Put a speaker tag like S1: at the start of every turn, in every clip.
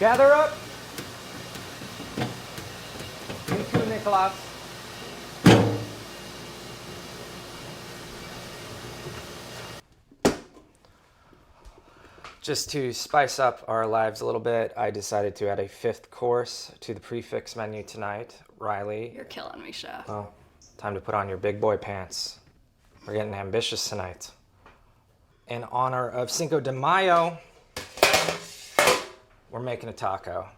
S1: Gather up. You too, Nicholas. Just to spice up our lives a little bit, I decided to add a 5th course to the prefix menu tonight. Riley.
S2: You're killing me, chef.
S1: Well, time to put on your big boy pants. We're getting ambitious tonight. In honor of Cinco de Mayo, we're making a taco.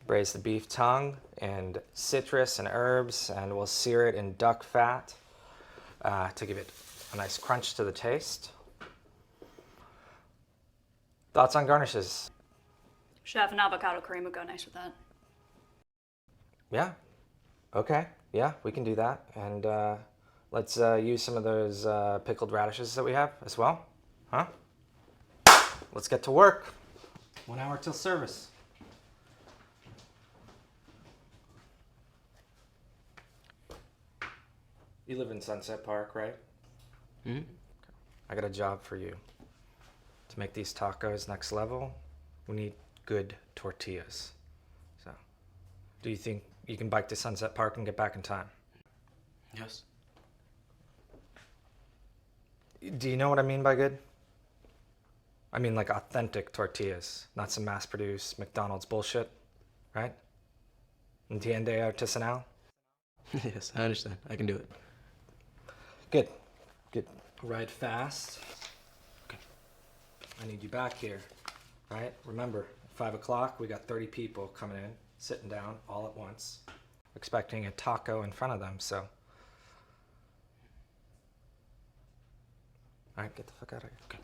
S1: Braise the beef tongue and citrus and herbs, and we'll sear it in duck fat to give it a nice crunch to the taste. Thoughts on garnishes?
S2: Chef, an avocado cream would go nice with that.
S1: Yeah. Okay. Yeah, we can do that. And let's use some of those pickled radishes that we have as well. Huh? Let's get to work. 1 hour till service. You live in Sunset Park, right?
S3: Mm-hmm.
S1: I got a job for you. To make these tacos next level, we need good tortillas. So, do you think you can bike to Sunset Park and get back in time?
S3: Yes.
S1: Do you know what I mean by good? I mean like authentic tortillas, not some mass-produced McDonald's bullshit, right? Entiende artesanal?
S3: Yes, I understand. I can do it.
S1: Good. Good. Ride fast. Okay. I need you back here, right? Remember, at 5 o'clock, we got 30 people coming in, sitting down all at once, expecting a taco in front of them, so. All right, get the fuck out of here.
S3: Okay.